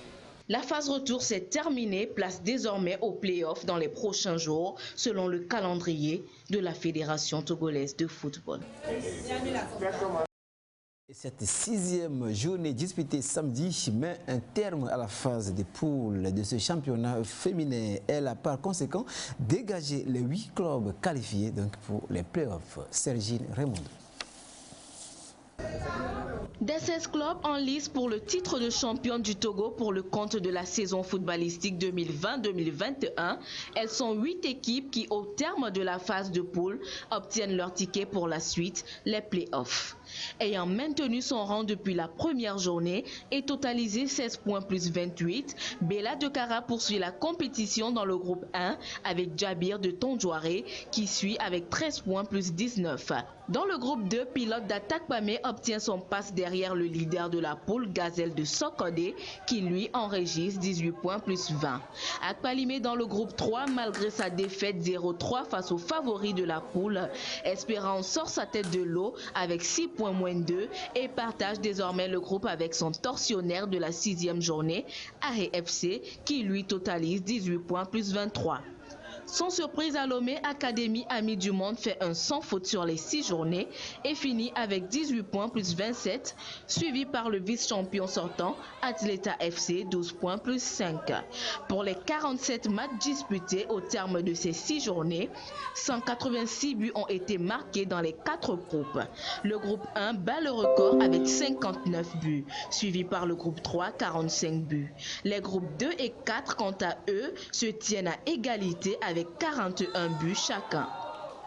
La phase retour s'est terminée, place désormais aux play-offs dans les prochains jours, selon le calendrier de la Fédération togolaise de football. Cette 6e journée disputée samedi met un terme à la phase des poules de ce championnat féminin. Elle a par conséquent dégagé les 8 clubs qualifiés donc pour les playoffs. Sergine Raymond. Des 16 clubs en lice pour le titre de champion du Togo pour le compte de la saison footballistique 2020-2021, elles sont 8 équipes qui, au terme de la phase de poule, obtiennent leur ticket pour la suite, les playoffs. Ayant maintenu son rang depuis la première journée et totalisé 16 points plus 28, Bella de Kara poursuit la compétition dans le groupe 1 avec Djabir de Tondjouaré qui suit avec 13 points plus 19. Dans le groupe 2, Pilote d'Atakpamé obtient son passe derrière le leader de la poule, Gazelle de Sokodé, qui lui enregistre 18 points plus 20. Akpalimé dans le groupe 3, malgré sa défaite 0-3 face aux favoris de la poule, Espérance sort sa tête de l'eau avec 6 points moins 2 et partage désormais le groupe avec son tortionnaire de la 6e journée, Aré FC, qui lui totalise 18 points plus 23. Sans surprise à Lomé, Académie Amis du Monde fait un sans faute sur les 6 journées et finit avec 18 points plus 27, suivi par le vice-champion sortant, Atleta FC, 12 points plus 5. Pour les 47 matchs disputés au terme de ces 6 journées, 186 buts ont été marqués dans les 4 groupes. Le groupe 1 bat le record avec 59 buts, suivi par le groupe 3, 45 buts. Les groupes 2 et 4, quant à eux, se tiennent à égalité avec 41 buts chacun.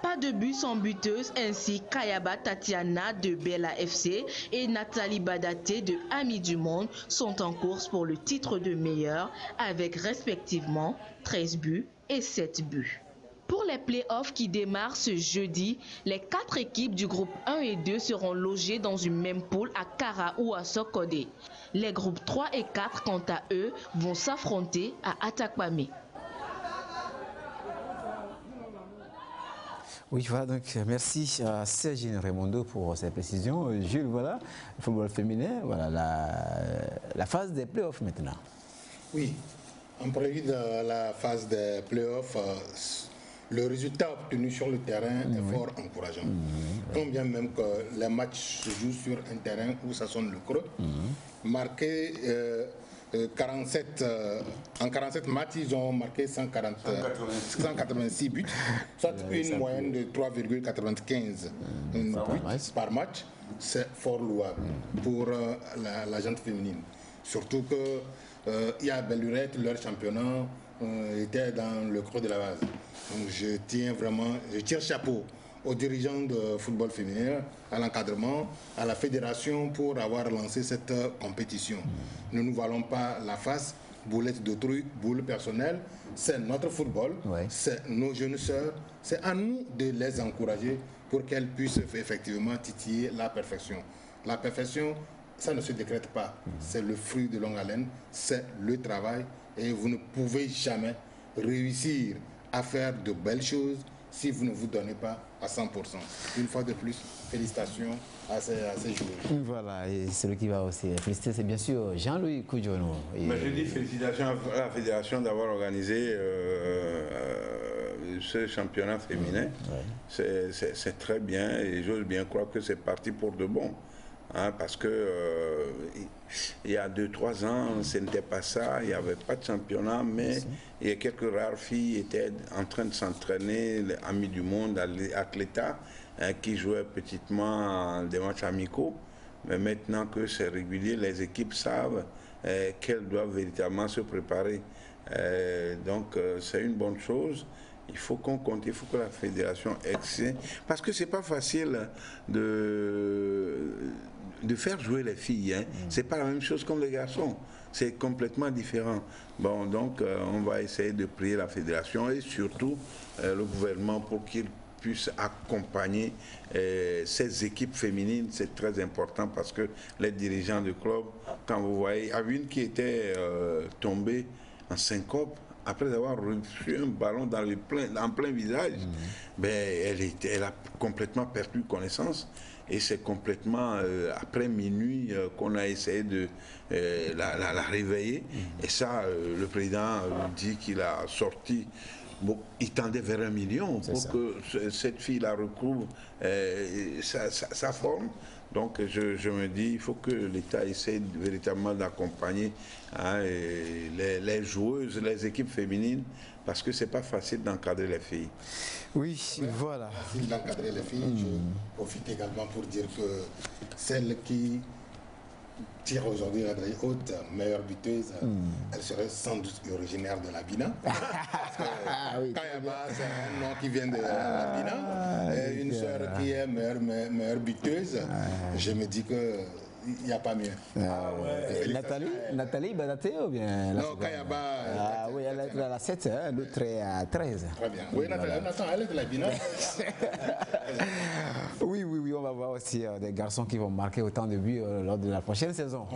Pas de but sans buteuse, ainsi Kayaba Tatiana de Bella FC et Nathalie Badaté de Amis du Monde sont en course pour le titre de meilleur avec respectivement 13 buts et 7 buts. Pour les playoffs qui démarrent ce jeudi, les 4 équipes du groupe 1 et 2 seront logées dans une même poule à Kara ou à Sokodé. Les groupes 3 et 4, quant à eux, vont s'affronter à Atakpamé. Oui, voilà, donc merci à Sergine Raimondo pour ces précisions. Jules, voilà, le football féminin, voilà la phase des playoffs maintenant. Oui, en prélude de la phase des playoffs, le résultat obtenu sur le terrain est fort encourageant. Quand bien même que les matchs se jouent sur un terrain où ça sonne le creux, marqué en 47 matchs, ils ont marqué 186 buts, soit une moyenne de 3,95 buts par match. C'est fort louable pour la gente féminine. Surtout que Ia Bellurette, leur championnat, était dans le creux de la base. Donc je tire chapeau aux dirigeants de football féminin, à l'encadrement, à la fédération pour avoir lancé cette compétition. Ne nous voilons pas la face, boulette d'autrui, boule personnelle, c'est notre football, c'est nos jeunes sœurs, c'est à nous de les encourager pour qu'elles puissent effectivement titiller la perfection. La perfection, ça ne se décrète pas, c'est le fruit de longue haleine, c'est le travail et vous ne pouvez jamais réussir à faire de belles choses si vous ne vous donnez pas à 100%. Une fois de plus, félicitations à ces joueurs. Voilà, et celui qui va aussi féliciter, c'est bien sûr Jean-Louis Koudjono. Mais je dis félicitations à la fédération d'avoir organisé ce championnat féminin. C'est très bien et j'ose bien croire que c'est parti pour de bon. Hein, parce que il y a 2-3 ans, ce n'était pas ça, il n'y avait pas de championnat, mais il y a quelques rares filles qui étaient en train de s'entraîner, les Amis du Monde, Atleta, qui jouaient petitement des matchs amicaux. Mais maintenant que c'est régulier, les équipes savent qu'elles doivent véritablement se préparer. Donc c'est une bonne chose. Il faut qu'on compte, il faut que la fédération excelle. Parce que c'est pas facile de faire jouer les filles. Hein. C'est pas la même chose comme les garçons. C'est complètement différent. Bon, donc on va essayer de prier la fédération et surtout le gouvernement pour qu'il puisse accompagner ces équipes féminines. C'est très important parce que les dirigeants de club, quand vous voyez, il y a une qui était tombée en syncope, après avoir reçu un ballon en plein visage, ben, elle a complètement perdu connaissance. Et c'est complètement après minuit qu'on a essayé de la réveiller. Et ça, le président dit qu'il a sorti Bon, il tendait vers 1 million pour que cette fille-là recouvre sa forme. Donc je me dis, il faut que l'État essaie véritablement d'accompagner les joueuses, les équipes féminines, parce que c'est pas facile d'encadrer les filles. Oui, voilà. Facile d'encadrer les filles. Je profite également pour dire que celle qui tire aujourd'hui la médaille haute, meilleure buteuse, elle serait sans doute originaire de la Bina. Kayaba, c'est un nom qui vient de la Bina. Et une sœur qui est meilleure buteuse, je me dis que il n'y a pas mieux. Nathalie Badaté ou bien non, Kayaba. Oui, elle est à la 7, l'autre est à 13. Très bien. Oui, Nathan, elle est de la Bina. Oui, on va voir aussi des garçons qui vont marquer autant de buts lors de la prochaine saison.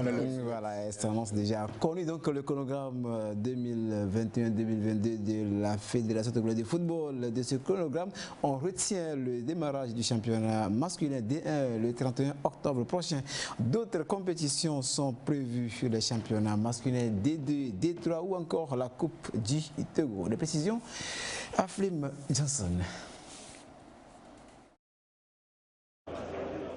Voilà, c'est annonce déjà connue. Donc le chronogramme 2021-2022 de la Fédération togolaise de football. De ce chronogramme, on retient le démarrage du championnat masculin D1 le 31 octobre prochain. D'autres compétitions sont prévues sur les championnats masculins D2, D3 ou encore la Coupe du Togo. Les précisions, Aflim Johnson.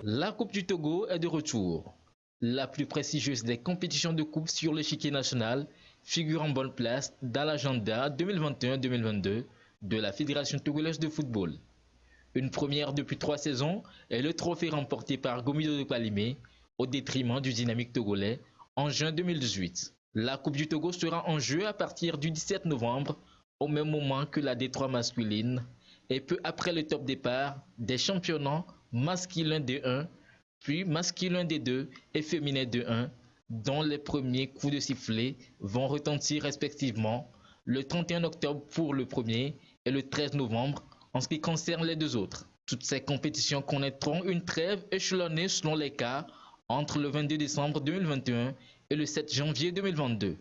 La Coupe du Togo est de retour. La plus prestigieuse des compétitions de coupe sur l'échiquier national figure en bonne place dans l'agenda 2021-2022 de la Fédération togolaise de football. Une première depuis 3 saisons est le trophée remporté par Gomido de Palimé au détriment du Dynamique togolais en juin 2018. La Coupe du Togo sera en jeu à partir du 17 novembre, au même moment que la D3 masculine, et peu après le top départ des championnats masculin D1, puis masculin D2 et féminin D1, dont les premiers coups de sifflet vont retentir respectivement le 31 octobre pour le premier et le 13 novembre en ce qui concerne les 2 autres. Toutes ces compétitions connaîtront une trêve échelonnée selon les cas entre le 22 décembre 2021 et le 7 janvier 2022.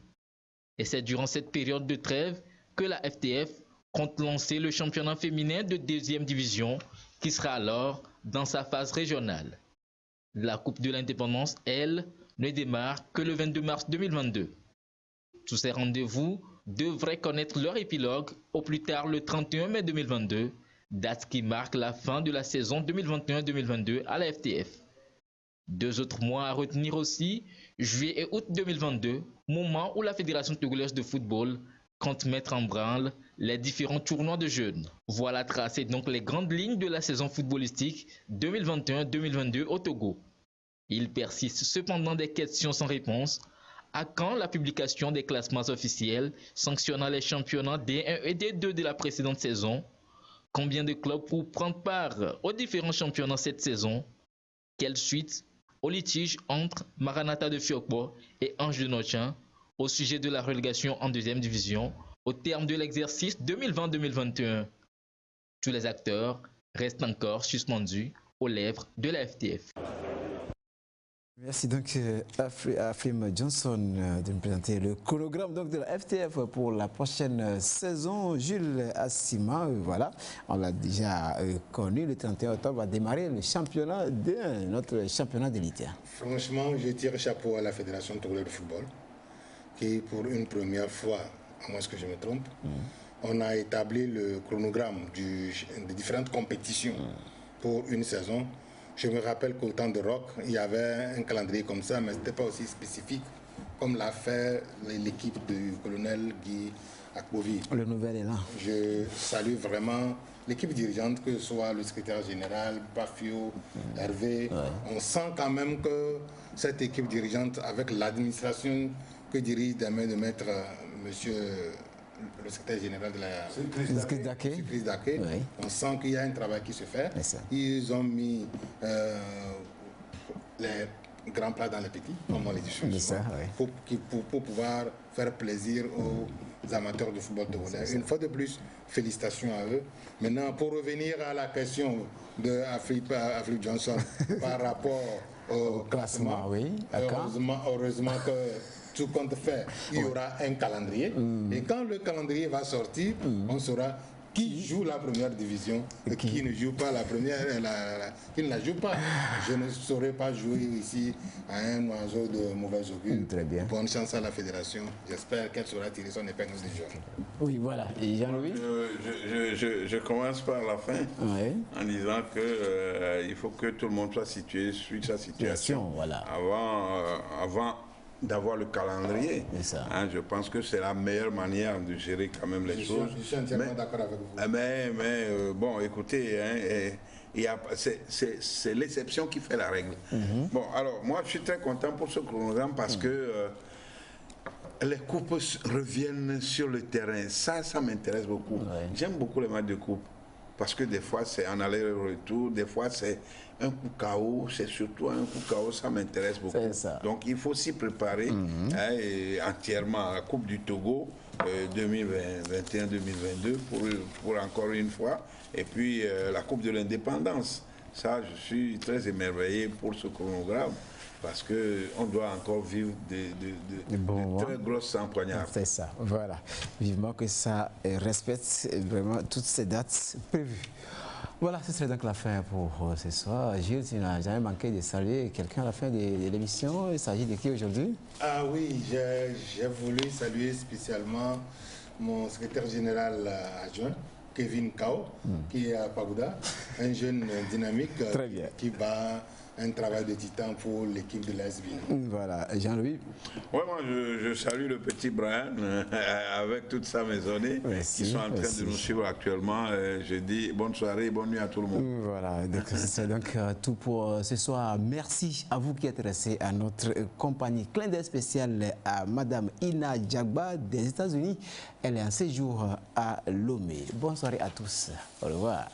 Et c'est durant cette période de trêve que la FTF compte lancer le championnat féminin de 2e division qui sera alors dans sa phase régionale. La Coupe de l'Indépendance, elle, ne démarre que le 22 mars 2022. Tous ces rendez-vous devraient connaître leur épilogue au plus tard le 31 mai 2022, date qui marque la fin de la saison 2021-2022 à la FTF. 2 autres mois à retenir aussi, juillet et août 2022, moment où la Fédération togolaise de football compte mettre en branle les différents tournois de jeunes. Voilà tracées donc les grandes lignes de la saison footballistique 2021-2022 au Togo. Il persiste cependant des questions sans réponse. À quand la publication des classements officiels sanctionnant les championnats D1 et D2 de la précédente saison? Combien de clubs pour prendre part aux différents championnats cette saison? Quelle suite au litige entre Maranatha de Fiokpo et Ange de Nochin au sujet de la relégation en 2e division au terme de l'exercice 2020-2021. Tous les acteurs restent encore suspendus aux lèvres de la FTF. Merci donc à Aflim Johnson de nous présenter le chronogramme donc de la FTF pour la prochaine saison. Jules Assima, voilà, on l'a déjà connu, le 31 octobre va démarrer le championnat de notre championnat d'élite. Franchement, je tire chapeau à la Fédération togolaise de football qui, pour une première fois, à moins que je me trompe, on a établi le chronogramme des différentes compétitions pour une saison. Je me rappelle qu'au temps de Rock, il y avait un calendrier comme ça, mais ce n'était pas aussi spécifique comme l'a fait l'équipe du colonel Guy Akbovi. Le nouvel élan. Je salue vraiment l'équipe dirigeante, que ce soit le secrétaire général, Bafio, Hervé. On sent quand même que cette équipe dirigeante, avec l'administration que dirige de maître monsieur le secrétaire général de la Chris Daké, on sent qu'il y a un travail qui se fait. Ils ont mis les grands plats dans les petits, comme on les dit souvent, pour pouvoir faire plaisir aux amateurs de football togolais. Une fois de plus, félicitations à eux. Maintenant, pour revenir à la question de Aflim Johnson par rapport au classement, heureusement que tout compte fait, il y aura un calendrier. Et quand le calendrier va sortir, on saura qui joue la première division et qui ne joue pas la première, qui ne la joue pas. Je ne saurais pas jouer ici à un oiseau de mauvaise augure. Très bien. Bonne chance à la fédération. J'espère qu'elle saura tirer son épingle du jeu. Oui, voilà. Et Jean-Louis? Je commence par la fin en disant que il faut que tout le monde soit situé sur sa situation. Voilà. Avant d'avoir le calendrier. Je pense que c'est la meilleure manière de gérer quand même les choses. Je suis entièrement d'accord avec vous. Mais bon, écoutez, c'est l'exception qui fait la règle. Bon, alors, moi, je suis très content pour ce chronogramme parce que les coupes reviennent sur le terrain. Ça m'intéresse beaucoup. J'aime beaucoup les matchs de coupe parce que des fois, c'est en aller-retour, des fois, c'est un coup KO, c'est surtout un coup KO, ça m'intéresse beaucoup. Donc il faut s'y préparer entièrement à la Coupe du Togo 2021-2022 pour encore une fois. Et puis la Coupe de l'Indépendance. Ça, je suis très émerveillé pour ce chronogramme parce qu'on doit encore vivre de très grosses empoignades. C'est ça, voilà. Vivement que ça respecte vraiment toutes ces dates prévues. Voilà, ce serait donc la fin pour ce soir. Gilles, tu n'as jamais manqué de saluer quelqu'un à la fin de l'émission. Il s'agit de qui aujourd'hui? Ah oui, j'ai voulu saluer spécialement mon secrétaire général adjoint, Kevin Kao, qui est à Pagoda, un jeune dynamique qui bat un travail de titan pour l'équipe de l'ASB. Voilà, Jean-Louis. Ouais, moi je salue le petit Brian avec toute sa maisonnée qui sont en train de nous suivre actuellement. Je dis bonne soirée, bonne nuit à tout le monde. Voilà, c'est donc tout pour ce soir. Merci à vous qui êtes restés à notre compagnie. Clin d'œil spécial à Madame Ina Djagba des États-Unis. Elle est en séjour à Lomé. Bonne soirée à tous. Au revoir.